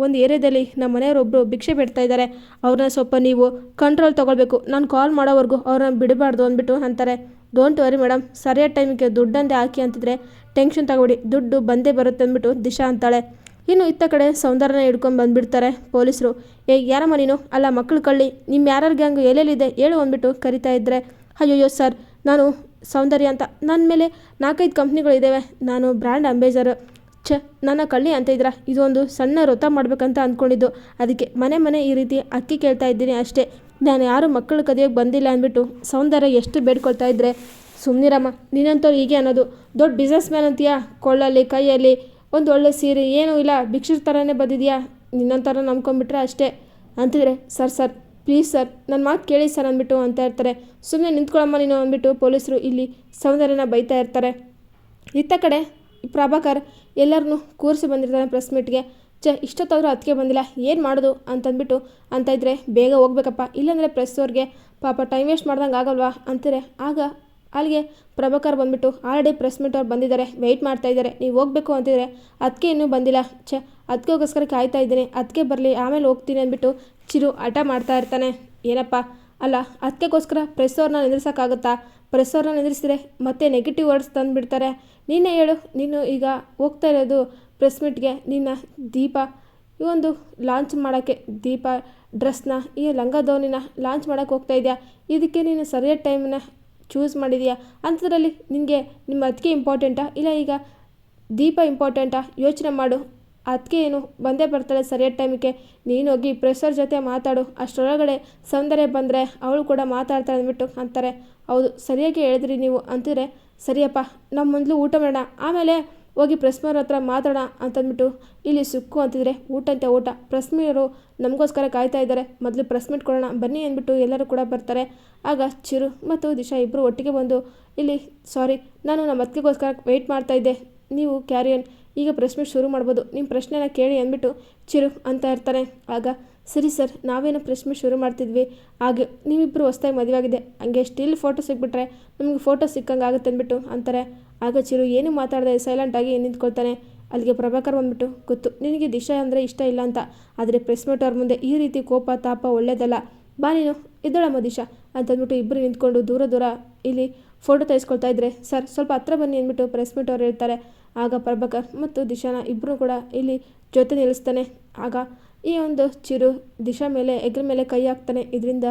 ಒಂದು ಏರಿಯಾದಲ್ಲಿ ನಮ್ಮ ಮನೆಯವರೊಬ್ಬರು ಭಿಕ್ಷೆ ಬಿಡ್ತಾ ಇದ್ದಾರೆ, ಅವ್ರನ್ನ ಸ್ವಲ್ಪ ನೀವು ಕಂಟ್ರೋಲ್ ತೊಗೊಳ್ಬೇಕು, ನಾನು ಕಾಲ್ ಮಾಡೋವರೆಗೂ ಅವ್ರನ್ನ ಬಿಡಬಾರ್ದು ಅಂದ್ಬಿಟ್ಟು ಅಂತಾರೆ. ಡೋಂಟ್ ವರಿ ಮೇಡಮ್, ಸರಿಯಾದ ಟೈಮಿಗೆ ದುಡ್ಡಂದೇ ಹಾಕಿ ಅಂತಿದ್ರೆ ಟೆನ್ಷನ್ ತಗೊಬಿಡಿ, ದುಡ್ಡು ಬಂದೇ ಬರುತ್ತೆ ಅಂದ್ಬಿಟ್ಟು ದಿಶಾ ಅಂತಾಳೆ. ಇನ್ನು ಇತ್ತ ಕಡೆ ಸೌಂದರ್ಯನ ಹಿಡ್ಕೊಂಡು ಬಂದುಬಿಡ್ತಾರೆ ಪೊಲೀಸರು. ಯಾರಮ್ಮ ನೀನು? ಅಲ್ಲ ಮಕ್ಕಳು ಕಳ್ಳಿ, ನಿಮ್ಮ ಯಾರ್ಯಾರ ಗ್ಯಾಂಗು ಎಲ್ಲೆಲ್ಲಿದೆ ಹೇಳು ಅಂದ್ಬಿಟ್ಟು ಕರಿತಾ ಇದ್ದರೆ, ಅಯ್ಯೋಯ್ಯೋ ಸರ್, ನಾನು ಸೌಂದರ್ಯ ಅಂತ, ನನ್ನ ಮೇಲೆ 4-5 ಕಂಪ್ನಿಗಳಿದ್ದಾವೆ, ನಾನು ಬ್ರ್ಯಾಂಡ್ ಅಂಬೇಸರ್. ನನ್ನ ಕಳ್ಳಿ ಅಂತ ಇದ್ದೀರಾ? ಇದೊಂದು ಸಣ್ಣ ವ್ರತ ಮಾಡಬೇಕಂತ ಅಂದ್ಕೊಂಡಿದ್ದು, ಅದಕ್ಕೆ ಮನೆ ಈ ರೀತಿ ಅಕ್ಕಿ ಕೇಳ್ತಾ ಇದ್ದೀನಿ ಅಷ್ಟೇ, ನಾನು ಯಾರು ಮಕ್ಕಳು ಕದಿಯೋಕ್ಕೆ ಬಂದಿಲ್ಲ ಅಂದ್ಬಿಟ್ಟು ಸೌಂದರ್ಯ ಎಷ್ಟು ಬೇಡ್ಕೊಳ್ತಾ ಇದ್ದರೆ, ಸುಮ್ಮನಿರಮ್ಮ, ನೀನಂತವ್ರು ಹೀಗೆ ಅನ್ನೋದು, ದೊಡ್ಡ ಬಿಸ್ನೆಸ್ ಮ್ಯಾನ್ ಅಂತೀಯಾ, ಕೊಳ್ಳಲ್ಲಿ ಕೈಯಲ್ಲಿ ಒಂದು ಒಳ್ಳೆ ಸೀರೆ ಏನೂ ಇಲ್ಲ, ಭಿಕ್ಷುರ ಥರನೇ ಬಂದಿದೆಯಾ, ನಿನ್ನಂಥರ ನಂಬ್ಕೊಂಡ್ಬಿಟ್ರೆ ಅಷ್ಟೇ ಅಂತಿದ್ರೆ, ಸರ್ ಪ್ಲೀಸ್ ಸರ್, ನನ್ನ ಮಾತು ಕೇಳಿ ಸರ್ ಅಂದ್ಬಿಟ್ಟು ಅಂತ ಇರ್ತಾರೆ. ಸುಮ್ಮನೆ ನಿಂತ್ಕೊಳ್ಳಮ್ಮ ನೀನು ಅಂದ್ಬಿಟ್ಟು ಪೊಲೀಸರು ಇಲ್ಲಿ ಸೌಂದರ್ಯನ ಬೈತಾ ಇರ್ತಾರೆ. ಇತ್ತ ಕಡೆ ಪ್ರಭಾಕರ್ ಎಲ್ಲರನ್ನೂ ಕೂರಿಸಿ ಬಂದಿರ್ತಾನೆ ಪ್ರೆಸ್ ಮೀಟ್ಗೆ. ಇಷ್ಟೊತ್ತಾದರೂ ಅದಕ್ಕೆ ಬಂದಿಲ್ಲ, ಏನು ಮಾಡೋದು ಅಂತಂದ್ಬಿಟ್ಟು ಅಂತ ಇದ್ದರೆ, ಬೇಗ ಹೋಗ್ಬೇಕಪ್ಪ, ಇಲ್ಲಾಂದರೆ ಪ್ರೆಸ್ ಅವ್ರಿಗೆ ಪಾಪ ಟೈಮ್ ವೇಸ್ಟ್ ಮಾಡ್ದಂಗೆ ಆಗಲ್ವಾ ಅಂತಾರೆ. ಆಗ ಅಲ್ಲಿಗೆ ಪ್ರಭಾಕರ್ ಬಂದುಬಿಟ್ಟು, ಆಲ್ರೆಡಿ ಪ್ರೆಸ್ ಮೀಟ್ ಅವ್ರು ಬಂದಿದ್ದಾರೆ, ವೆಯ್ಟ್ ಮಾಡ್ತಾ ಇದ್ದಾರೆ, ನೀವು ಹೋಗಬೇಕು ಅಂತಿದ್ರೆ ಅದಕ್ಕೆ ಇನ್ನೂ ಬಂದಿಲ್ಲ, ಅದಕ್ಕೋಸ್ಕರ ಕಾಯ್ತಾ ಇದ್ದೀನಿ, ಅದಕ್ಕೆ ಬರಲಿ ಆಮೇಲೆ ಹೋಗ್ತೀನಿ ಅಂದ್ಬಿಟ್ಟು ಚಿರು ಹಠ ಮಾಡ್ತಾ ಇರ್ತಾನೆ. ಏನಪ್ಪ ಅಲ್ಲ, ಅದಕ್ಕೋಸ್ಕರ ಪ್ರೆಸ್ ಅವ್ರನ್ನ ನಿಂದ್ರಿಸೋಕ್ಕಾಗುತ್ತಾ? ಪ್ರೆಸ್ ಅವ್ರನ್ನ ನಿಂದ್ರಿಸಿದ್ರೆ ಮತ್ತೆ ನೆಗೆಟಿವ್ ವರ್ಡ್ಸ್ ತಂದುಬಿಡ್ತಾರೆ. ನೀನೇ ಹೇಳು, ನೀನು ಈಗ ಹೋಗ್ತಾ ಇರೋದು ಪ್ರೆಸ್ ಮೀಟ್ಗೆ ನಿನ್ನ ದೀಪ ಈ ಒಂದು ಲಾಂಚ್ ಮಾಡೋಕ್ಕೆ, ದೀಪ ಡ್ರೆಸ್ನ ಈ ಲಂಗದವನಿನ ಲಾಂಚ್ ಮಾಡೋಕ್ಕೆ ಹೋಗ್ತಾ ಇದೆಯಾ, ಇದಕ್ಕೆ ನೀನು ಸರಿಯಾದ ಟೈಮನ್ನ ಚೂಸ್ ಮಾಡಿದೆಯಾ? ಅಂಥದ್ರಲ್ಲಿ ನಿನಗೆ ನಿಮ್ಮ ಅದಕ್ಕೆ ಇಂಪಾರ್ಟೆಂಟಾ ಇಲ್ಲ ಈಗ ದೀಪ ಇಂಪಾರ್ಟೆಂಟಾ? ಯೋಚನೆ ಮಾಡು, ಅದಕ್ಕೆ ಏನು ಬಂದೇ ಬರ್ತಾಳೆ ಸರಿಯಾದ ಟೈಮಿಗೆ, ನೀನು ಹೋಗಿ ಪ್ರೆಸ್ಸರ್ ಜೊತೆ ಮಾತಾಡು, ಅಷ್ಟರೊಳಗಡೆ ಸೌಂದರ್ಯ ಬಂದರೆ ಅವಳು ಕೂಡ ಮಾತಾಡ್ತಾಳೆ ಅಂದ್ಬಿಟ್ಟು ಅಂತಾರೆ. ಹೌದು, ಸರಿಯಾಗಿ ಹೇಳಿದ್ರಿ ನೀವು ಅಂತಿದ್ರೆ, ಸರಿಯಪ್ಪ, ನಮ್ಮ ಮೊದಲು ಊಟ ಮಾಡೋಣ, ಆಮೇಲೆ ಹೋಗಿ ಪ್ರೆಸ್ ಮೀರ್ ಹತ್ರ ಮಾತಾಡೋಣ ಅಂತಂದ್ಬಿಟ್ಟು ಇಲ್ಲಿ ಸುಕ್ಕು ಅಂತಿದ್ರೆ, ಊಟ ಅಂತ ಊಟ, ಪ್ರೆಸ್ ಮೀರು ನಮಗೋಸ್ಕರ ಕಾಯ್ತಾ ಇದ್ದಾರೆ, ಮೊದಲು ಪ್ರೆಸ್ ಮೀಟ್ ಕೊಡೋಣ ಬನ್ನಿ ಅಂದ್ಬಿಟ್ಟು ಎಲ್ಲರೂ ಕೂಡ ಬರ್ತಾರೆ. ಆಗ ಚಿರು ಮತ್ತು ದಿಶಾ ಇಬ್ಬರು ಒಟ್ಟಿಗೆ ಬಂದು ಇಲ್ಲಿ, ಸಾರಿ, ನಾನು ನಮ್ಮ ಅತ್ತಿಗೆಗೋಸ್ಕರ ವೆಯ್ಟ್ ಮಾಡ್ತಾಯಿದ್ದೆ, ನೀವು ಕ್ಯಾರಿಯನ್, ಈಗ ಪ್ರೆಸ್ ಮೀಟ್ ಶುರು ಮಾಡ್ಬೋದು, ನಿಮ್ಮ ಪ್ರಶ್ನೆನ ಕೇಳಿ ಅಂದ್ಬಿಟ್ಟು ಚಿರು ಅಂತ ಇರ್ತಾರೆ. ಆಗ ಸರಿ ಸರ್, ನಾವೇನೋ ಪ್ರೆಸ್ ಮೀಟ್ ಶುರು ಮಾಡ್ತಿದ್ವಿ, ಹಾಗೆ ನೀವಿಬ್ಬರು ಹೊಸ್ದಾಗಿ ಮದುವೆ ಆಗಿದೆ, ಹಂಗೆ ಸ್ಟಿಲ್ ಫೋಟೋ ಸಿಕ್ಬಿಟ್ರೆ ನಮಗೆ ಫೋಟೋ ಸಿಕ್ಕಂಗೆ ಆಗುತ್ತೆ ಅಂದ್ಬಿಟ್ಟು ಅಂತಾರೆ. ಆಗ ಚಿರು ಏನು ಮಾತಾಡದೆ ಸೈಲೆಂಟಾಗಿ ನಿಂತ್ಕೊಳ್ತಾನೆ. ಅಲ್ಲಿಗೆ ಪ್ರಭಾಕರ್ ಬಂದ್ಬಿಟ್ಟು, ಗೊತ್ತು ನಿನಗೆ ದಿಶಾ ಅಂದರೆ ಇಷ್ಟ ಇಲ್ಲ ಅಂತ, ಆದರೆ ಪ್ರೆಸ್ ಮೀಟ್ ಅವ್ರ ಮುಂದೆ ಈ ರೀತಿ ಕೋಪ ತಾಪ ಒಳ್ಳೇದಲ್ಲ, ಬಾ ನೀನು ಎದ್ದಳಮ್ಮ ದಿಶಾ ಅಂತಂದ್ಬಿಟ್ಟು ಇಬ್ಬರು ನಿಂತ್ಕೊಂಡು ದೂರ ಇಲ್ಲಿ ಫೋಟೋ ತೆಗೆಸ್ಕೊಳ್ತಾ ಇದ್ರೆ, ಸರ್ ಸ್ವಲ್ಪ ಹತ್ರ ಬನ್ನಿ ಅಂದ್ಬಿಟ್ಟು ಪ್ರೆಸ್ ಮೀಟ್ ಅವ್ರು ಹೇಳ್ತಾರೆ. ಆಗ ಪ್ರಭಾಕರ್ ಮತ್ತು ದಿಶಾನ ಇಬ್ಬರು ಕೂಡ ಇಲ್ಲಿ ಜೊತೆ ನಿಲ್ಲಿಸ್ತಾನೆ. ಆಗ ಈ ಒಂದು ಚಿರು ದಿಶಾ ಮೇಲೆ ಎಗ್ರ ಮೇಲೆ ಕೈ ಹಾಕ್ತಾನೆ. ಇದರಿಂದ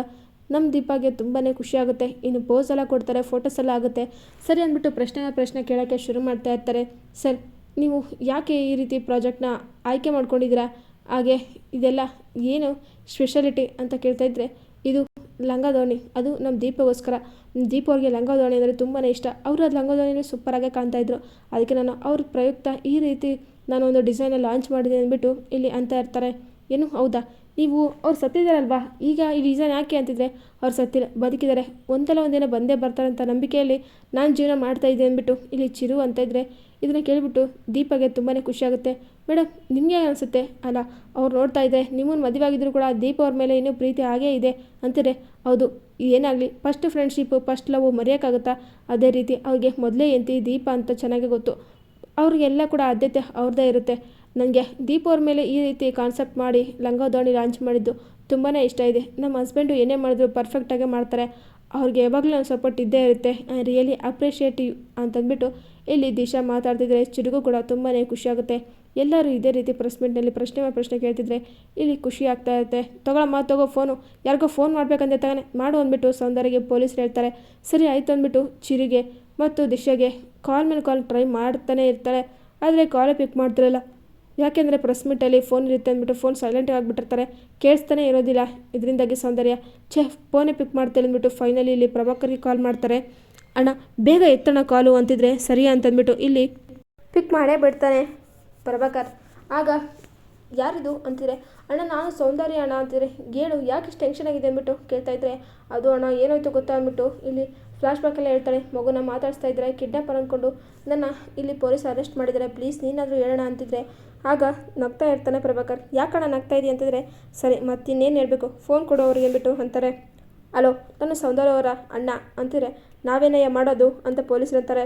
ನಮ್ಮ ದೀಪಾಗೆ ತುಂಬಾ ಖುಷಿಯಾಗುತ್ತೆ, ಇನ್ನು ಪೋಸ್ ಎಲ್ಲ ಕೊಡ್ತಾರೆ, ಫೋಟೋಸ್ ಎಲ್ಲ ಆಗುತ್ತೆ. ಸರಿ ಅಂದ್ಬಿಟ್ಟು ಪ್ರಶ್ನೆ ಕೇಳೋಕ್ಕೆ ಶುರು ಮಾಡ್ತಾ ಇರ್ತಾರೆ. ಸರ್, ನೀವು ಯಾಕೆ ಈ ರೀತಿ ಪ್ರಾಜೆಕ್ಟ್ನ ಆಯ್ಕೆ ಮಾಡ್ಕೊಂಡಿದ್ದೀರಾ, ಹಾಗೆ ಇದೆಲ್ಲ ಏನು ಸ್ಪೆಷಾಲಿಟಿ ಅಂತ ಕೇಳ್ತಾ ಇದ್ದರೆ, ಇದು ಲಂಗದೋಣಿ, ಅದು ನಮ್ಮ ದೀಪಗೋಸ್ಕರ, ದೀಪ ಅವ್ರಿಗೆ ಲಂಗದೋಣಿ ಅಂದರೆ ತುಂಬಾ ಇಷ್ಟ, ಅವರು ಅದು ಲಂಗದೋಣಿನೂ ಸೂಪರಾಗೆ ಕಾಣ್ತಾಯಿದ್ರು, ಅದಕ್ಕೆ ನಾನು ಅವ್ರ ಪ್ರಯುಕ್ತ ಈ ರೀತಿ ನಾನು ಒಂದು ಡಿಸೈನ ಲಾಂಚ್ ಮಾಡಿದೆ ಅಂದ್ಬಿಟ್ಟು ಇಲ್ಲಿ ಅಂತ ಇರ್ತಾರೆ. ಏನು ಹೌದಾ, ನೀವು ಅವ್ರು ಸತ್ತಿದ್ದಾರಲ್ವಾ, ಈಗ ಈ ಡಿಸೈನ್ ಯಾಕೆ ಅಂತಿದ್ರೆ, ಅವ್ರು ಸತ್ತಿಲ್ಲ, ಬದುಕಿದ್ದಾರೆ, ಒಂದಲ್ಲ ಒಂದಿನ ಬಂದೇ ಬರ್ತಾರಂತ ನಂಬಿಕೆಯಲ್ಲಿ ನಾನು ಜೀವನ ಮಾಡ್ತಾಯಿದ್ದೆ ಅಂದ್ಬಿಟ್ಟು ಇಲ್ಲಿ ಚಿರು ಅಂತ ಇದ್ದರೆ, ಇದನ್ನು ಕೇಳಿಬಿಟ್ಟು ದೀಪಗೆ ತುಂಬಾ ಖುಷಿಯಾಗುತ್ತೆ. ಮೇಡಮ್ ನಿಮಗೆ ಅನಿಸುತ್ತೆ ಅಲ್ಲ, ಅವ್ರು ನೋಡ್ತಾ ಇದ್ದೆ ನಿಮ್ಮನ್ನು ಮದುವೆ ಆಗಿದ್ರು ಕೂಡ ದೀಪ ಅವ್ರ ಮೇಲೆ ಇನ್ನೂ ಪ್ರೀತಿ ಆಗೇ ಇದೆ ಅಂತಿದ್ರೆ, ಹೌದು, ಏನಾಗಲಿ ಫಸ್ಟ್ ಫ್ರೆಂಡ್ಶಿಪ್ಪು ಫಸ್ಟ್ ಲವ್ ಮರೆಯೋಕ್ಕಾಗುತ್ತಾ, ಅದೇ ರೀತಿ ಅವ್ರಿಗೆ ಮೊದಲೇ ಎಂತಿ ದೀಪ ಅಂತ ಚೆನ್ನಾಗಿ ಗೊತ್ತು, ಅವ್ರಿಗೆಲ್ಲ ಕೂಡ ಆದ್ಯತೆ ಅವ್ರದ್ದೇ ಇರುತ್ತೆ. ನನಗೆ ದೀಪ ಅವ್ರ ಮೇಲೆ ಈ ರೀತಿ ಕಾನ್ಸೆಪ್ಟ್ ಮಾಡಿ ಲಂಗದೋಣಿ ಲಾಂಚ್ ಮಾಡಿದ್ದು ತುಂಬಾ ಇಷ್ಟ ಇದೆ, ನಮ್ಮ ಹಸ್ಬೆಂಡು ಏನೇ ಮಾಡಿದ್ರು ಪರ್ಫೆಕ್ಟಾಗೆ ಮಾಡ್ತಾರೆ, ಅವ್ರಿಗೆ ಯಾವಾಗಲೂ ನನ್ನ ಸಪೋರ್ಟ್ ಇದ್ದೇ ಇರುತ್ತೆ, ಐ ರಿಯಲಿ ಅಪ್ರಿಷಿಯೇಟ್ ಯು ಅಂತಂದ್ಬಿಟ್ಟು ಇಲ್ಲಿ ದಿಶಾ ಮಾತಾಡ್ತಿದ್ರೆ ಚಿರುಗೂ ಕೂಡ ತುಂಬಾ ಖುಷಿಯಾಗುತ್ತೆ. ಎಲ್ಲರೂ ಇದೇ ರೀತಿ ಪ್ರೆಸ್ ಮೀಟ್ನಲ್ಲಿ ಪ್ರಶ್ನೆ ಕೇಳ್ತಿದ್ರೆ ಇಲ್ಲಿ ಖುಷಿ ಆಗ್ತಾ ಇರುತ್ತೆ. ತಗೊಳಮ್ಮ ತಗೋ ಫೋನು, ಯಾರಿಗೋ ಫೋನ್ ಮಾಡಬೇಕಂತ ತಗನೆ ಮಾಡು ಅಂದ್ಬಿಟ್ಟು ಸೌಂದರ್ಯಗೆ ಪೊಲೀಸರು ಹೇಳ್ತಾರೆ. ಸರಿ ಆಯಿತು ಅಂದ್ಬಿಟ್ಟು ಚಿರಿಗೆ ಮತ್ತು ದಿಶಾಗೆ ಕಾಲ್ ಮೇಲೆ ಕಾಲ್ ಟ್ರೈ ಮಾಡ್ತಾನೆ ಇರ್ತಾಳೆ, ಆದರೆ ಕಾಲೇ ಪಿಕ್ ಮಾಡ್ತಿರಲ್ಲ, ಯಾಕೆಂದರೆ ಪ್ರೆಸ್ ಮೀಟಲ್ಲಿ ಫೋನ್ ಇರುತ್ತೆ ಅಂದ್ಬಿಟ್ಟು ಫೋನ್ ಸೈಲೆಂಟ್ ಆಗಿಬಿಟ್ಟಿರ್ತಾರೆ, ಕೇಳಿಸ್ತಾನೆ ಇರೋದಿಲ್ಲ. ಇದರಿಂದಾಗಿ ಸೌಂದರ್ಯ ಫೋನೇ ಪಿಕ್ ಮಾಡ್ತಾರೆ ಅಂದ್ಬಿಟ್ಟು ಫೈನಲಿ ಇಲ್ಲಿ ಪ್ರಭಾಕರ್ಗೆ ಕಾಲ್ ಮಾಡ್ತಾರೆ. ಅಣ್ಣ ಬೇಗ ಎತ್ತಣ ಕಾಲು ಅಂತಿದ್ರೆ, ಸರಿ ಅಂತಂದ್ಬಿಟ್ಟು ಇಲ್ಲಿ ಪಿಕ್ ಮಾಡೇ ಬಿಡ್ತಾನೆ ಪ್ರಭಾಕರ್. ಆಗ ಯಾರಿದು ಅಂತಿದ್ರೆ, ಅಣ್ಣ ನಾನು ಸೌಂದರ್ಯ ಅಣ್ಣ ಅಂತಿದ್ರೆ, ಹೇಳು ಯಾಕೆ ಇಷ್ಟು ಟೆನ್ಷನ್ ಆಗಿದೆ ಅಂದ್ಬಿಟ್ಟು ಕೇಳ್ತಾಯಿದ್ರೆ, ಅದು ಅಣ್ಣ ಏನಾಯಿತು ಗೊತ್ತಾ ಅಂದ್ಬಿಟ್ಟು ಇಲ್ಲಿ ಫ್ಲಾಶ್ ಬ್ಯಾಕೆಲ್ಲ ಹೇಳ್ತಾಳೆ. ಮಗುನ ಮಾತಾಡಿಸ್ತಾ ಇದ್ದರೆ ಕಿಡ್ನಾಪರ್ ಅಂದ್ಕೊಂಡು ನನ್ನ ಇಲ್ಲಿ ಪೊಲೀಸ್ ಅರೆಸ್ಟ್ ಮಾಡಿದ್ದಾರೆ, ಪ್ಲೀಸ್ ನೀನಾದರೂ ಹೇಳೋಣ ಅಂತಿದ್ರೆ, ಆಗ ನಗ್ತಾ ಇರ್ತಾನೆ ಪ್ರಭಾಕರ್. ಯಾಕಣ್ಣ ನಗ್ತಾ ಇದೆಯಾ ಅಂತಂದರೆ, ಸರಿ ಮತ್ತಿನ್ನೇನು ಹೇಳಬೇಕು, ಫೋನ್ ಕೊಡೋ ಅವ್ರಿಗೆ ಅಂದ್ಬಿಟ್ಟು ಅಂತಾರೆ. ಹಲೋ, ನಾನು ಸೌಂದರ್ಯ ಅವರ ಅಣ್ಣ ಅಂತಿದ್ರೆ, ನಾವೇನಯ್ಯ ಮಾಡೋದು ಅಂತ ಪೊಲೀಸರು ಅಂತಾರೆ.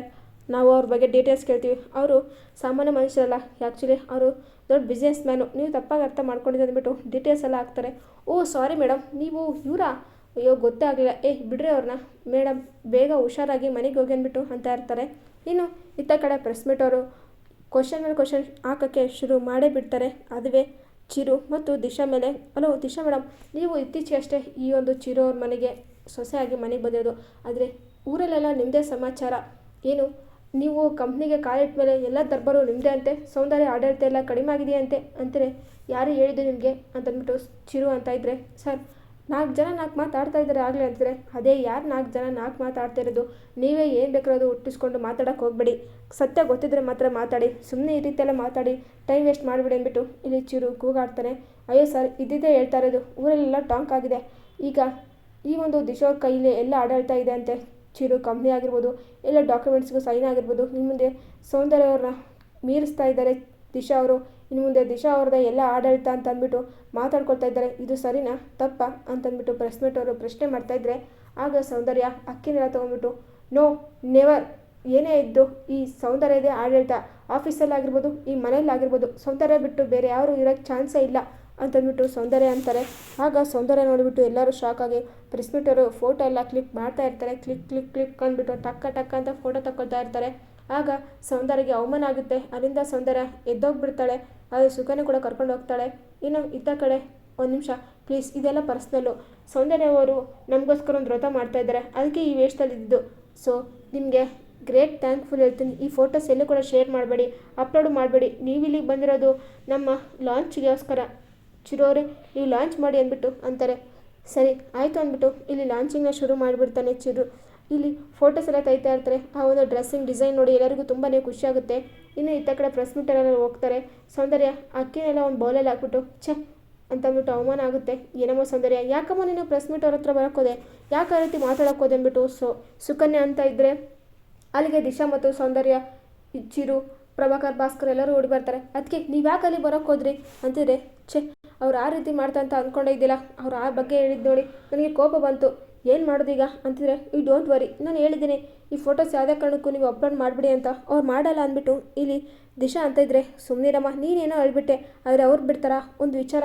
ನಾವು ಅವ್ರ ಬಗ್ಗೆ ಡೀಟೇಲ್ಸ್ ಕೇಳ್ತೀವಿ, ಅವರು ಸಾಮಾನ್ಯ ಮನುಷ್ಯರಲ್ಲ, ಆ್ಯಕ್ಚುಲಿ ಅವರು ದೊಡ್ಡ ಬಿಸ್ನೆಸ್ ಮ್ಯಾನು, ನೀವು ತಪ್ಪಾಗಿ ಅರ್ಥ ಮಾಡ್ಕೊಂಡಿದ್ದೆ ಅಂದ್ಬಿಟ್ಟು ಡೀಟೇಲ್ಸ್ ಎಲ್ಲ ಹಾಕ್ತಾರೆ. ಓ ಸಾರಿ ಮೇಡಮ್, ನೀವು ಇವರಾ? ಅಯ್ಯೋ ಗೊತ್ತೇ ಆಗಲಿಲ್ಲ, ಬಿಡ್ರಿ ಅವ್ರನ್ನ, ಮೇಡಮ್ ಬೇಗ ಹುಷಾರಾಗಿ ಮನೆಗೆ ಹೋಗಿ ಅಂದ್ಬಿಟ್ಟು ಅಂತ ಇರ್ತಾರೆ. ಇನ್ನು ಇತ್ತ ಕಡೆ ಪ್ರೆಸ್ ಮೀಟ್ ಅವರು ಕ್ವಶನ್ ಮೇಲೆ ಕ್ವಶನ್ ಹಾಕೋಕ್ಕೆ ಶುರು ಮಾಡೇ ಬಿಡ್ತಾರೆ. ಅದುವೇ ಚಿರು ಮತ್ತು ದಿಶಾ ಮೇಲೆ. ಹಲೋ ದಿಶಾ ಮೇಡಮ್, ನೀವು ಇತ್ತೀಚೆಗೆ ಅಷ್ಟೇ ಈ ಒಂದು ಚಿರು ಅವ್ರ ಮನೆಗೆ ಸೊಸೆಯಾಗಿ ಮನೆಗೆ ಬಂದಿರೋದು, ಆದರೆ ಊರಲ್ಲೆಲ್ಲ ನಿಮ್ಮದೇ ಸಮಾಚಾರ. ಏನು ನೀವು ಕಂಪ್ನಿಗೆ ಕಾಲಿಟ್ಟ ಮೇಲೆ ಎಲ್ಲ ದರ್ಬಾರು ನಿಮ್ಮದೇ ಅಂತೆ, ಸೌಂದರ್ಯ ಆಡಳಿತ ಎಲ್ಲ ಕಡಿಮೆ ಆಗಿದೆಯಂತೆ ಅಂತಾರೆ. ಯಾರು ಹೇಳಿದ್ದು ನಿಮಗೆ ಅಂತಂದ್ಬಿಟ್ಟು ಚಿರು ಅಂತ ಇದ್ದರೆ, ಸರ್ 4 ಜನ 4 ಮಾತಾಡ್ತಾ ಇದ್ದಾರೆ ಆಗಲೇ ಅಂತಿದ್ರೆ, ಅದೇ ಯಾರು 4 ಜನ 4 ಮಾತಾಡ್ತಾ ಇರೋದು? ನೀವೇ ಏನು ಬೇಕಾದ್ರೂ ಹುಟ್ಟಿಸ್ಕೊಂಡು ಮಾತಾಡೋಕ್ಕೆ ಹೋಗಬೇಡಿ, ಸತ್ಯ ಗೊತ್ತಿದ್ರೆ ಮಾತ್ರ ಮಾತಾಡಿ, ಸುಮ್ಮನೆ ಈ ರೀತಿಯೆಲ್ಲ ಮಾತಾಡಿ ಟೈಮ್ ವೇಸ್ಟ್ ಮಾಡಿಬಿಡಿ ಅಂದ್ಬಿಟ್ಟು ಇಲ್ಲಿ ಚಿರು ಕೂಗಾಡ್ತಾನೆ. ಅಯ್ಯೋ ಸರ್, ಇದ್ದಿದ್ದೇ ಹೇಳ್ತಾ ಇರೋದು, ಊರಲ್ಲೆಲ್ಲ ಟಾಂಕ್ ಆಗಿದೆ. ಈಗ ಈ ಒಂದು ದಿಶಾ ಕೈಲಿ ಎಲ್ಲ ಆಡಳಿತ ಇದೆ ಅಂತೆ. ಚಿರು ಕಂಪ್ನಿ ಆಗಿರ್ಬೋದು, ಎಲ್ಲ ಡಾಕ್ಯುಮೆಂಟ್ಸ್ಗೂ ಸೈನ್ ಆಗಿರ್ಬೋದು, ಇನ್ನು ಮುಂದೆ ಸೌಂದರ್ಯ ಅವ್ರನ್ನ ಮೀರಿಸ್ತಾ ಇದ್ದಾರೆ ದಿಶಾ ಅವರು. ಇನ್ನು ಮುಂದೆ ದಿಶಾ ಅವ್ರದ್ದೇ ಎಲ್ಲ ಆಡಳಿತ ಅಂತ ಅಂದ್ಬಿಟ್ಟು ಮಾತಾಡ್ಕೊಳ್ತಾ ಇದ್ದಾರೆ. ಇದು ಸರಿನಾ ತಪ್ಪಾ ಅಂತಂದ್ಬಿಟ್ಟು ಪ್ರೆಸ್ ಮೀಟ್ ಅವರು ಪ್ರಶ್ನೆ ಮಾಡ್ತಾಯಿದ್ರೆ, ಆಗ ಸೌಂದರ್ಯ ಅಕ್ಕಿನೆಲ್ಲ ತೊಗೊಂಡ್ಬಿಟ್ಟು, ನೋ ನೆವರ್, ಏನೇ ಇದ್ದು ಈ ಸೌಂದರ್ಯದೇ ಆಡಳಿತ, ಆಫೀಸಲ್ಲಾಗಿರ್ಬೋದು ಈ ಮನೆಯಲ್ಲಾಗಿರ್ಬೋದು, ಸೌಂದರ್ಯ ಬಿಟ್ಟು ಬೇರೆ ಯಾರು ಇರೋಕ್ಕೆ ಚಾನ್ಸೇ ಇಲ್ಲ ಅಂತಂದ್ಬಿಟ್ಟು ಸೌಂದರ್ಯ ಅಂತಾರೆ. ಆಗ ಸೌಂದರ್ಯ ನೋಡಿಬಿಟ್ಟು ಎಲ್ಲರೂ ಶಾಕ್ ಆಗಿ ಪ್ರೆಸ್ ಮೀಟ್ ಅವರು ಫೋಟೋ ಎಲ್ಲ ಕ್ಲಿಕ್ ಮಾಡ್ತಾ ಇರ್ತಾರೆ. ಕ್ಲಿಕ್ ಕ್ಲಿಕ್ ಕ್ಲಿಕ್ ಅಂದ್ಬಿಟ್ಟು ಟಕ್ಕ ಟಕ್ಕ ಅಂತ ಫೋಟೋ ತಗೊಳ್ತಾ ಇರ್ತಾರೆ. ಆಗ ಸೌಂದರ್ಯಗೆ ಅವಮಾನ ಆಗುತ್ತೆ. ಅಲ್ಲಿಂದ ಸೌಂದರ್ಯ ಎದ್ದೋಗ್ಬಿಡ್ತಾಳೆ. ಅದು ಸುಖನೂ ಕೂಡ ಕರ್ಕೊಂಡು ಹೋಗ್ತಾಳೆ. ಇನ್ನು ಇತ್ತ ಕಡೆ ಒಂದು ನಿಮಿಷ ಪ್ಲೀಸ್, ಇದೆಲ್ಲ ಪರ್ಸ್ನಲ್ಲು. ಸೌಂದರ್ಯ ಅವರು ನಮಗೋಸ್ಕರ ಒಂದು ವ್ರತ ಮಾಡ್ತಾ ಇದ್ದಾರೆ, ಅದಕ್ಕೆ ಈ ವೇಷದಲ್ಲಿ ಇದ್ದು. ಸೊ ನಿಮಗೆ ಗ್ರೇಟ್ ಥ್ಯಾಂಕ್ಫುಲ್ ಹೇಳ್ತೀನಿ. ಈ ಫೋಟೋಸ್ ಎಲ್ಲೂ ಕೂಡ ಶೇರ್ ಮಾಡಬೇಡಿ, ಅಪ್ಲೋಡ್ ಮಾಡಬೇಡಿ. ನೀವು ಇಲ್ಲಿಗೆ ಬಂದಿರೋದು ನಮ್ಮ ಲಾಂಚ್ಗೋಸ್ಕರ. ಚಿರೋರೆ ನೀವು ಲಾಂಚ್ ಮಾಡಿ ಅಂದ್ಬಿಟ್ಟು ಅಂತಾರೆ. ಸರಿ ಆಯಿತು ಅಂದ್ಬಿಟ್ಟು ಇಲ್ಲಿ ಲಾಂಚಿಂಗ್ನ ಶುರು ಮಾಡಿಬಿಡ್ತಾನೆ ಚಿರು. ಇಲ್ಲಿ ಫೋಟೋಸ್ ಎಲ್ಲ ತೆಗಿತಾ ಇರ್ತಾರೆ. ಆ ಒಂದು ಡ್ರೆಸ್ಸಿಂಗ್ ಡಿಸೈನ್ ನೋಡಿ ಎಲ್ಲರಿಗೂ ತುಂಬಾ ಖುಷಿಯಾಗುತ್ತೆ. ಇನ್ನು ಇತ್ತ ಕಡೆ ಪ್ರೆಸ್ ಮೀಟರೆಲ್ಲ ಹೋಗ್ತಾರೆ. ಸೌಂದರ್ಯ ಅಕ್ಕಿನೆಲ್ಲ ಒಂದು ಬೌಲಲ್ಲಿ ಹಾಕ್ಬಿಟ್ಟು ಛೆ ಅಂತಂದ್ಬಿಟ್ಟು ಅವಮಾನ ಆಗುತ್ತೆ. ಏನಮ್ಮ ಸೌಂದರ್ಯ, ಯಾಕಮ್ಮ ನೀನು ಪ್ರೆಸ್ ಮೀಟ್ ಅವ್ರ ಹತ್ರ ಬರೋಕ್ಕೋದೆ, ಯಾಕೆ ಆ ರೀತಿ ಮಾತಾಡೋಕ್ಕೋದೆ ಅಂದ್ಬಿಟ್ಟು ಸುಕನ್ಯಾ ಅಂತ ಇದ್ದರೆ, ಅಲ್ಲಿಗೆ ದಿಶಾ ಮತ್ತು ಸೌಂದರ್ಯ, ಚಿರು, ಪ್ರಭಾಕರ್, ಭಾಸ್ಕರ್ ಎಲ್ಲರೂ ಓಡಿ ಬರ್ತಾರೆ. ಅದಕ್ಕೆ ನೀವು ಯಾಕೆ ಅಲ್ಲಿ ಬರೋಕ್ಕೆ ಹೋದ್ರಿ ಅಂತಿದ್ರೆ, ಛೆ ಅವ್ರು ಆ ರೀತಿ ಮಾಡ್ತಾ ಅಂತ ಅಂದ್ಕೊಂಡೇ ಇದ್ದಿಲ್ಲ, ಅವ್ರು ಆ ಬಗ್ಗೆ ಹೇಳಿದ್ದು ನೋಡಿ ನನಗೆ ಕೋಪ ಬಂತು, ಏನು ಮಾಡೋದೀಗ ಅಂತಿದ್ರೆ, ಯು ಡೋಂಟ್ ವರಿ, ನಾನು ಹೇಳಿದ್ದೀನಿ ಈ ಫೋಟೋಸ್ ಯಾವುದೇ ಕಾರಣಕ್ಕೂ ನೀವು ಅಪ್ಲೋಡ್ ಮಾಡಿಬಿಡಿ ಅಂತ. ಅವ್ರು ಮಾಡಲ್ಲ ಅಂದ್ಬಿಟ್ಟು ಇಲ್ಲಿ ದಿಶಾ ಅಂತ ಇದ್ದರೆ, ಸುಮ್ಮನಿರಮ್ಮ ನೀನೇನೋ ಹೇಳ್ಬಿಟ್ಟೆ, ಆದರೆ ಅವ್ರು ಬಿಡ್ತಾರಾ? ಒಂದು ವಿಚಾರ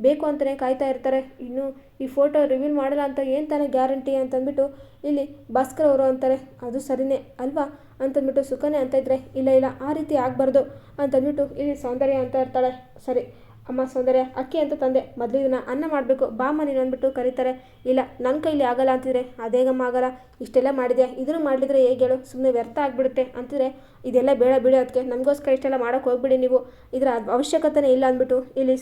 ಬೇಕು ಅಂತಲೇ ಕಾಯ್ತಾ ಇರ್ತಾರೆ. ಇನ್ನು ಈ ಫೋಟೋ ರಿವೀಲ್ ಮಾಡಲ್ಲ ಅಂತ ಏನು ತಾನೇ ಗ್ಯಾರಂಟಿ ಅಂತಂದ್ಬಿಟ್ಟು ಇಲ್ಲಿ ಭಾಸ್ಕರ್ ಅವರು ಅಂತಾರೆ. ಅದು ಸರಿನೇ ಅಲ್ವಾ ಅಂತಂದ್ಬಿಟ್ಟು ಸುಕನ್ಯಾ ಅಂತ ಇದ್ದರೆ, ಇಲ್ಲ ಇಲ್ಲ ಆ ರೀತಿ ಆಗಬಾರ್ದು ಅಂತಂದ್ಬಿಟ್ಟು ಇಲ್ಲಿ ಸೌಂದರ್ಯ ಅಂತ ಇರ್ತಾಳೆ. ಸರಿ ಅಮ್ಮ ಸೌಂದರ್ಯ, ಅಕ್ಕಿ ಅಂತ ತಂದೆ, ಮೊದಲು ಇದನ್ನು ಅನ್ನ ಮಾಡಬೇಕು, ಬಾಮ್ಮ ನೀನು ಅಂದ್ಬಿಟ್ಟು ಕರೀತಾರೆ. ಇಲ್ಲ ನನ್ನ ಕೈಲಿ ಆಗಲ್ಲ ಅಂತಿದ್ರೆ, ಅದೇಗಮ್ಮ ಆಗಲ್ಲ, ಇಷ್ಟೆಲ್ಲ ಮಾಡಿದೆ, ಇದನ್ನು ಮಾಡಿದ್ರೆ ಹೇಗೆ ಹೇಳು, ಸುಮ್ಮನೆ ವ್ಯರ್ಥ ಆಗಿಬಿಡುತ್ತೆ ಅಂತಿದ್ರೆ, ಇದೆಲ್ಲ ಬೇಡ ಬಿಡಿ, ಅದಕ್ಕೆ ನಮಗೋಸ್ಕರ ಇಷ್ಟೆಲ್ಲ ಮಾಡೋಕ್ಕೆ ಹೋಗ್ಬಿಡಿ ನೀವು, ಇದರ ಅವಶ್ಯಕತೆನೇ ಇಲ್ಲ ಅಂದ್ಬಿಟ್ಟು ಇಲ್ಲಿ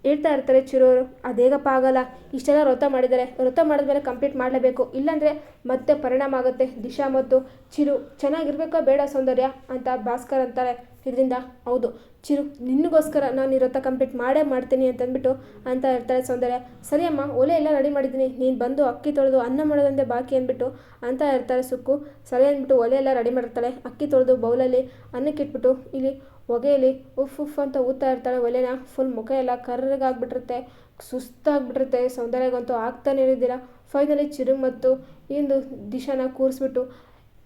ಹೇಳ್ತಾ ಇರ್ತಾರೆ ಚಿರೋರು. ಅದೇಗಪ್ಪ ಆಗಲ್ಲ, ಇಷ್ಟೆಲ್ಲ ವ್ರತ ಮಾಡಿದ್ದಾರೆ, ವ್ರತ ಮಾಡಿದ್ಮೇಲೆ ಕಂಪ್ಲೀಟ್ ಮಾಡಲೇಬೇಕು, ಇಲ್ಲಾಂದರೆ ಮತ್ತೆ ಪರಿಣಾಮ ಆಗುತ್ತೆ. ದಿಶಾ ಮತ್ತು ಚಿರು ಚೆನ್ನಾಗಿರ್ಬೇಕೋ ಬೇಡ ಸೌಂದರ್ಯ ಅಂತ ಭಾಸ್ಕರ್ ಅಂತಾರೆ. ಇದರಿಂದ ಹೌದು ಚಿರು, ನಿನಗೋಸ್ಕರ ನಾನು ಈ ವ್ರತ ಕಂಪ್ಲೀಟ್ ಮಾಡೇ ಮಾಡ್ತೀನಿ ಅಂತಂದ್ಬಿಟ್ಟು ಅಂತ ಇರ್ತಾರೆ ಸೌಂದರ್ಯ. ಸರಿ ಅಮ್ಮ, ಒಲೆ ಎಲ್ಲ ರೆಡಿ ಮಾಡಿದ್ದೀನಿ, ನೀನು ಬಂದು ಅಕ್ಕಿ ತೊಳೆದು ಅನ್ನ ಮಾಡೋದಂತೆ ಬಾಕಿ ಅಂದ್ಬಿಟ್ಟು ಅಂತ ಇರ್ತಾರೆ ಸುಕ್ಕು. ಸರಿ ಅಂದ್ಬಿಟ್ಟು ಒಲೆ ಎಲ್ಲ ರೆಡಿ ಮಾಡಿರ್ತಾಳೆ. ಅಕ್ಕಿ ತೊಳೆದು ಬೌಲಲ್ಲಿ ಅನ್ನಕ್ಕೆ ಇಟ್ಬಿಟ್ಟು ಇಲ್ಲಿ ಹೊಗೆಯಲ್ಲಿ ಉಫ್ ಉಫ್ ಅಂತ ಊದ್ತಾ ಇರ್ತಾಳೆ ಒಲೆನ. ಫುಲ್ ಮುಖ ಎಲ್ಲ ಕರ್ರಗಾಗ್ಬಿಟ್ಟಿರುತ್ತೆ, ಸುಸ್ತಾಗ್ಬಿಟ್ಟಿರುತ್ತೆ. ಸೌಂದರ್ಯಗಂತೂ ಆಗ್ತಾನೆ ಇರೋದಿಲ್ಲ. ಫೈನಲಿ ಚಿರು ಮತ್ತು ಇಂದು ದಿಶಾನ ಕೂರಿಸ್ಬಿಟ್ಟು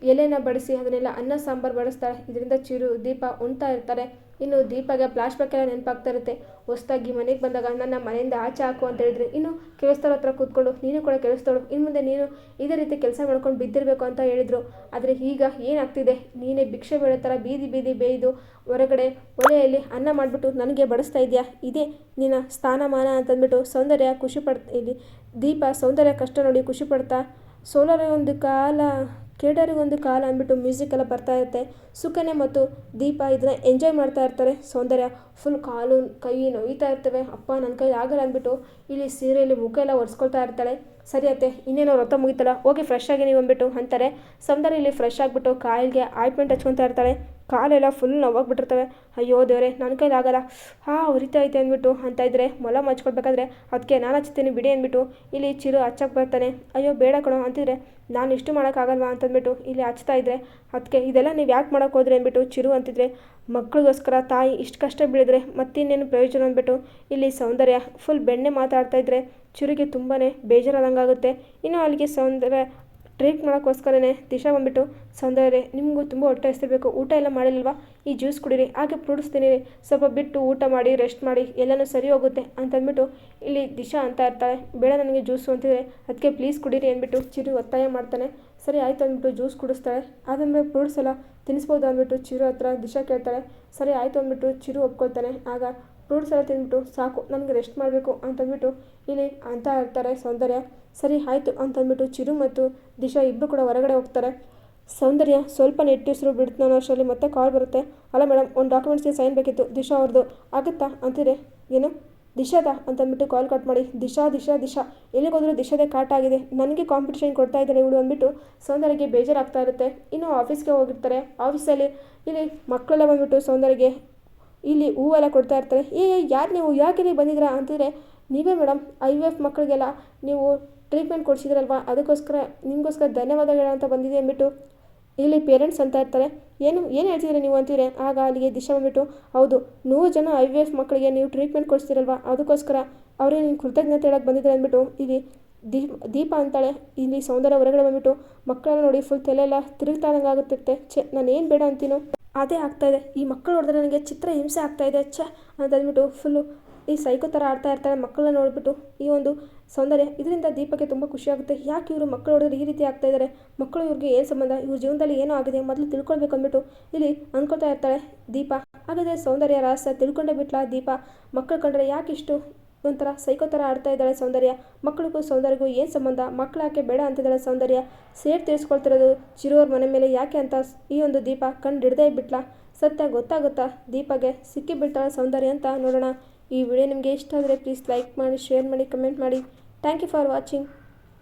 ಎಲೆನ ಬಡಿಸಿ ಅದನ್ನೆಲ್ಲ ಅನ್ನ ಸಾಂಬಾರು ಬಡಿಸ್ತಾಳೆ. ಇದರಿಂದ ಚಿರು ದೀಪ ಉಣ್ತಾ ಇರ್ತಾರೆ. ಇನ್ನು ದೀಪಗೆ ಫ್ಲಾಶ್ ಬ್ಯಾಕ್ ಎಲ್ಲ ನೆನಪಾಗ್ತಾ ಇರುತ್ತೆ. ಹೊಸ್ದಾಗಿ ಮನೆಗೆ ಬಂದಾಗ ನನ್ನ ಮನೆಯಿಂದ ಆಚೆ ಹಾಕು ಅಂತ ಹೇಳಿದ್ರೆ, ಇನ್ನು ಕೆಲಸದವ್ರ ಹತ್ರ ಕೂತ್ಕೊಂಡು ನೀನು ಕೂಡ ಕೆಲಸದವಳು, ಇನ್ನು ಮುಂದೆ ನೀನು ಇದೇ ರೀತಿ ಕೆಲಸ ಮಾಡ್ಕೊಂಡು ಬಿದ್ದಿರಬೇಕು ಅಂತ ಹೇಳಿದರು. ಆದರೆ ಈಗ ಏನಾಗ್ತಿದೆ, ನೀನೇ ಭಿಕ್ಷೆ ಬೇಡೋ ಥರ ಬೀದಿ ಬೀದಿ ಬೇಯ್ದು ಹೊರಗಡೆ ಒಲೆಯಲ್ಲಿ ಅನ್ನ ಮಾಡಿಬಿಟ್ಟು ನನಗೆ ಬಡಿಸ್ತಾ ಇದೆಯಾ, ಇದೇ ನಿನ್ನ ಸ್ಥಾನಮಾನ ಅಂತಂದ್ಬಿಟ್ಟು ಸೌಂದರ್ಯ ಖುಷಿ ಪಡ್ತಾ ಇಲ್ಲಿ ದೀಪ ಸೌಂದರ್ಯ ಕಷ್ಟ ನೋಡಿ ಖುಷಿ ಪಡ್ತಾ, ಸೋಲರಿಗೊಂದು ಕಾಲ ಕೇಡರಿಗೊಂದು ಕಾಲ ಅಂದ್ಬಿಟ್ಟು ಮ್ಯೂಸಿಕ್ ಎಲ್ಲ ಬರ್ತಾ ಇರುತ್ತೆ. ಸುಕನ್ಯಾ ಮತ್ತು ದೀಪ ಇದನ್ನ ಎಂಜಾಯ್ ಮಾಡ್ತಾ ಇರ್ತಾರೆ. ಸೌಂದರ್ಯ ಫುಲ್ ಕಾಲು ಕೈ ನೋಯ್ತಾ ಇರ್ತವೆ. ಅಪ್ಪ ನನ್ನ ಕೈ ಆಗಲ್ಲ ಅಂದ್ಬಿಟ್ಟು ಇಲ್ಲಿ ಸೀರೆಯಲ್ಲಿ ಮುಖ ಎಲ್ಲ ಒರೆಸ್ಕೊಳ್ತಾ ಇರ್ತಾಳೆ. ಸರಿ ಅತ್ತೆ, ಇನ್ನೇನೋ ವ್ರತ ಮುಗಿತಲ್ಲ, ಹೋಗಿ ಫ್ರೆಶ್ ಆಗಿ ನೀವು ಅಂದ್ಬಿಟ್ಟು ಅಂತಾರೆ. ಸೌಂದರ್ಯ ಇಲ್ಲಿ ಫ್ರೆಶ್ ಆಗಿಬಿಟ್ಟು ಕಾಲಿಗೆ ಆಯಿಂಟ್ಮೆಂಟ್ ಹಚ್ಕೊತಾ ಇರ್ತಾಳೆ. ಕಾಲೆಲ್ಲ ಫುಲ್ ನೋವಾಗ್ಬಿಟ್ಟಿರ್ತವೆ. ಅಯ್ಯೋ ದೇವರೇ, ನನ್ನ ಕೈಲಾಗಲ್ಲ, ಉರಿತಾ ಐತೆ ಅಂದ್ಬಿಟ್ಟು ಅಂತ ಇದ್ದರೆ, ಮೊಲ ಮಚ್ಕೊಳ್ಬೇಕಾದ್ರೆ ಅದಕ್ಕೆ ನಾನು ಹಚ್ತೀನಿ ಬಿಡಿ ಅಂದ್ಬಿಟ್ಟು ಇಲ್ಲಿ ಚಿರು ಹಚ್ಚಕ್ಕೆ ಬರ್ತಾನೆ. ಅಯ್ಯೋ ಬೇಡ ಕಣೋ ಅಂತಿದ್ರೆ, ನಾನು ಇಷ್ಟು ಮಾಡೋಕ್ಕಾಗಲ್ವಾ ಅಂತಂದ್ಬಿಟ್ಟು ಇಲ್ಲಿ ಹಚ್ತಾ ಇದ್ದರೆ, ಅದಕ್ಕೆ ಇದೆಲ್ಲ ನೀವು ಯಾಕೆ ಮಾಡೋಕ್ಕೆ ಹೋದ್ರಿ ಅಂದ್ಬಿಟ್ಟು ಚಿರು ಅಂತಿದ್ರೆ, ಮಕ್ಕಳಿಗೋಸ್ಕರ ತಾಯಿ ಇಷ್ಟು ಕಷ್ಟ ಬೀಳಿದ್ರೆ ಮತ್ತಿನ್ನೇನು ಪ್ರಯೋಜನ ಅಂದ್ಬಿಟ್ಟು ಇಲ್ಲಿ ಸೌಂದರ್ಯ ಫುಲ್ ಬೆಣ್ಣೆ ಮಾತಾಡ್ತಾ ಇದ್ದರೆ ಚಿರುಗೆ ತುಂಬಾ ಬೇಜಾರಾದಂಗಾಗುತ್ತೆ. ಇನ್ನು ಅಲ್ಲಿಗೆ ಸೌಂದರ್ಯ ಟ್ರೀಟ್ ಮಾಡೋಕ್ಕೋಸ್ಕರನೇ ದಿಶಾ ಬಂದುಬಿಟ್ಟು ಸೌಂದರ್ಯ ನಿಮಗೂ ತುಂಬ ಹೊಟ್ಟೆ ಹಸಿರಬೇಕು, ಊಟ ಎಲ್ಲ ಮಾಡಿಲ್ವಾ, ಈ ಜ್ಯೂಸ್ ಕುಡೀರಿ, ಹಾಗೆ ಫ್ರೂಟ್ಸ್ ತಿನ್ನಿರಿ, ಸ್ವಲ್ಪ ಬಿಟ್ಟು ಊಟ ಮಾಡಿ ರೆಸ್ಟ್ ಮಾಡಿ, ಎಲ್ಲನೂ ಸರಿ ಹೋಗುತ್ತೆ ಅಂತಂದ್ಬಿಟ್ಟು ಇಲ್ಲಿ ದಿಶಾ ಅಂತ ಇರ್ತಾಳೆ. ಬೇಡ ನನಗೆ ಜ್ಯೂಸು ಅಂತಿದ್ರೆ ಅದಕ್ಕೆ ಪ್ಲೀಸ್ ಕುಡೀರಿ ಅಂದ್ಬಿಟ್ಟು ಚಿರು ಒತ್ತಾಯ ಮಾಡ್ತಾನೆ. ಸರಿ ಆಯಿತು ಅಂದ್ಬಿಟ್ಟು ಜ್ಯೂಸ್ ಕುಡಿಸ್ತಾಳೆ. ಅದಾದ್ಮೇಲೆ ಫ್ರೂಟ್ಸ್ ಎಲ್ಲ ತಿನ್ನಿಸ್ಬೋದು ಅಂದ್ಬಿಟ್ಟು ಚಿರು ಹತ್ರ ದಿಶಾ ಕೇಳ್ತಾಳೆ. ಸರಿ ಆಯಿತು ಅಂದ್ಬಿಟ್ಟು ಚಿರು ಒಪ್ಕೊಳ್ತಾನೆ. ಆಗ ಫ್ರೂಟ್ಸ್ ಎಲ್ಲ ತಿಂದ್ಬಿಟ್ಟು ಸಾಕು ನನಗೆ ರೆಸ್ಟ್ ಮಾಡಬೇಕು ಅಂತಂದ್ಬಿಟ್ಟು ಇಲ್ಲಿ ಅಂತ ಇರ್ತಾರೆ ಸೌಂದರ್ಯ. ಸರಿ ಆಯಿತು ಅಂತಂದ್ಬಿಟ್ಟು ಚಿರು ಮತ್ತು ದಿಶಾ ಇಬ್ಬರು ಕೂಡ ಹೊರಗಡೆ ಹೋಗ್ತಾರೆ. ಸೌಂದರ್ಯ ಸ್ವಲ್ಪ ನೆಟ್ಟಿಸ್ರು ಬಿಡ್ತಾನೋ ಅಷ್ಟರಲ್ಲಿ ಮತ್ತೆ ಕಾಲ್ ಬರುತ್ತೆ. ಅಲ್ಲ ಮೇಡಮ್, ಒಂದು ಡಾಕ್ಯುಮೆಂಟ್ಸ್ಗೆ ಸೈನ್ ಬೇಕಿತ್ತು ದಿಶಾ ಅವ್ರದ್ದು, ಆಗುತ್ತಾ ಅಂತಿದೆ. ಏನು ದಿಶಾದ ಅಂತಂದ್ಬಿಟ್ಟು ಕಾಲ್ ಕಟ್ ಮಾಡಿ, ದಿಶಾ ದಿಶಾ ದಿಶಾ ಎಲ್ಲಿಗೋದ್ರೂ ದಿಶಾದೇ ಕಾಟ ಆಗಿದೆ, ನನಗೆ ಕಾಂಪಿಟೇಷನ್ ಕೊಡ್ತಾ ಇದ್ದಾರೆ ಇವಳು ಅಂದ್ಬಿಟ್ಟು ಸೌಂದರ್ಯಗೆ ಬೇಜಾರಾಗ್ತಾ ಇರುತ್ತೆ. ಇನ್ನು ಆಫೀಸ್ಗೆ ಹೋಗಿರ್ತಾರೆ. ಆಫೀಸಲ್ಲಿ ಇಲ್ಲಿ ಮಕ್ಕಳೆಲ್ಲ ಬಂದ್ಬಿಟ್ಟು ಸೌಂದರ್ಯಗೆ ಇಲ್ಲಿ ಹೂವೆಲ್ಲ ಕೊಡ್ತಾ ಇರ್ತಾರೆ. ಯಾರು ನೀವು, ಯಾಕೆ ಇಲ್ಲಿ ಬಂದಿದ್ದೀರಾ ಅಂತಿದ್ರೆ, ನೀವೇ ಮೇಡಮ್ IVF ಮಕ್ಕಳಿಗೆಲ್ಲ ನೀವು ಟ್ರೀಟ್ಮೆಂಟ್ ಕೊಡಿಸಿದ್ರಲ್ವಾ, ಅದಕ್ಕೋಸ್ಕರ ನಿಮಗೋಸ್ಕರ ಧನ್ಯವಾದಗಳು ಅಂತ ಬಂದಿದೆ ಅಂದ್ಬಿಟ್ಟು ಇಲ್ಲಿ ಪೇರೆಂಟ್ಸ್ ಅಂತ ಇರ್ತಾರೆ. ಏನು ಹೇಳ್ತಿದ್ದೀರಿ ನೀವು ಅಂತಿದ್ರೆ, ಆಗ ಅಲ್ಲಿಗೆ ದಿಶಾ ಬಂದ್ಬಿಟ್ಟು ಹೌದು 100 ಜನ IVF ಮಕ್ಕಳಿಗೆ ನೀವು ಟ್ರೀಟ್ಮೆಂಟ್ ಕೊಡಿಸ್ತೀರಲ್ವಾ, ಅದಕ್ಕೋಸ್ಕರ ಅವರೇ ನೀವು ಕೃತಜ್ಞತೆ ಹೇಳಕ್ಕೆ ಬಂದಿದ್ದಾರೆ ಅಂದ್ಬಿಟ್ಟು ಇಲ್ಲಿ ದೀಪ ಅಂತಾಳೆ. ಇಲ್ಲಿ ಸೌಂದರ್ಯ ಹೊರಗಡೆ ಬಂದ್ಬಿಟ್ಟು ಮಕ್ಕಳೆಲ್ಲ ನೋಡಿ ಫುಲ್ ತಲೆಯೆಲ್ಲ ತಿರುಗ್ತಾದಂಗೆ ಆಗುತ್ತಿರುತ್ತೆ. ನಾನು ಏನು ಬೇಡ ಅಂತೀನೋ ಅದೇ ಆಗ್ತಾಯಿದೆ, ಈ ಮಕ್ಕಳು ನೋಡಿದ್ರೆ ನನಗೆ ಚಿತ್ರ ಹಿಂಸೆ ಆಗ್ತಾಯಿದೆ ಅಂತಂದ್ಬಿಟ್ಟು ಫುಲ್ಲು ಈ ಸೈಕೋ ಥರ ಆಡ್ತಾ ಇರ್ತಾರೆ. ಮಕ್ಕಳನ್ನ ನೋಡಿಬಿಟ್ಟು ಈ ಒಂದು ಸೌಂದರ್ಯ ಇದರಿಂದ ದೀಪಕ್ಕೆ ತುಂಬ ಖುಷಿಯಾಗುತ್ತೆ. ಯಾಕೆ ಇವರು ಮಕ್ಕಳು ನೋಡಿದ್ರೆ ಈ ರೀತಿ ಆಗ್ತಾ ಇದ್ದಾರೆ, ಮಕ್ಕಳು ಇವ್ರಿಗೆ ಏನು ಸಂಬಂಧ, ಇವ್ರ ಜೀವನದಲ್ಲಿ ಏನೋ ಆಗಿದೆ ಮೊದಲು ತಿಳ್ಕೊಳ್ಬೇಕು ಅಂದ್ಬಿಟ್ಟು ಇಲ್ಲಿ ಅಂದ್ಕೊಳ್ತಾ ಇರ್ತಾಳೆ ದೀಪ. ಹಾಗಾದರೆ ಸೌಂದರ್ಯ ರಹಸ್ಯ ತಿಳ್ಕೊಂಡೇ ಬಿಟ್ಲ ದೀಪ. ಮಕ್ಕಳು ಕಂಡ್ರೆ ಯಾಕೆ ಇಷ್ಟು ಒಂಥರ ಸೈಕೋ ಥರ ಆಡ್ತಾ ಇದ್ದಾಳೆ ಸೌಂದರ್ಯ, ಮಕ್ಕಳಿಗೂ ಸೌಂದರ್ಯಗೂ ಏನು ಸಂಬಂಧ, ಮಕ್ಕಳು ಯಾಕೆ ಬೇಡ ಅಂತಿದ್ದಾಳೆ ಸೌಂದರ್ಯ, ಸೇರ್ ತೀರಿಸ್ಕೊಳ್ತಿರೋದು ಚಿರುವ್ರ ಮನೆ ಮೇಲೆ ಯಾಕೆ ಅಂತ ಈ ಒಂದು ದೀಪ ಕಂಡು ಹಿಡ್ದೇ ಬಿಟ್ಲ. ಸತ್ಯ ಗೊತ್ತಾಗುತ್ತಾ ದೀಪಗೆ, ಸಿಕ್ಕಿ ಬಿಡ್ತಾಳೆ ಸೌಂದರ್ಯ ಅಂತ ನೋಡೋಣ. ಈ ವಿಡಿಯೋ ನಿಮಗೆ ಇಷ್ಟ ಆದರೆ ಪ್ಲೀಸ್ ಲೈಕ್ ಮಾಡಿ, ಶೇರ್ ಮಾಡಿ, ಕಮೆಂಟ್ ಮಾಡಿ. Thank you for watching.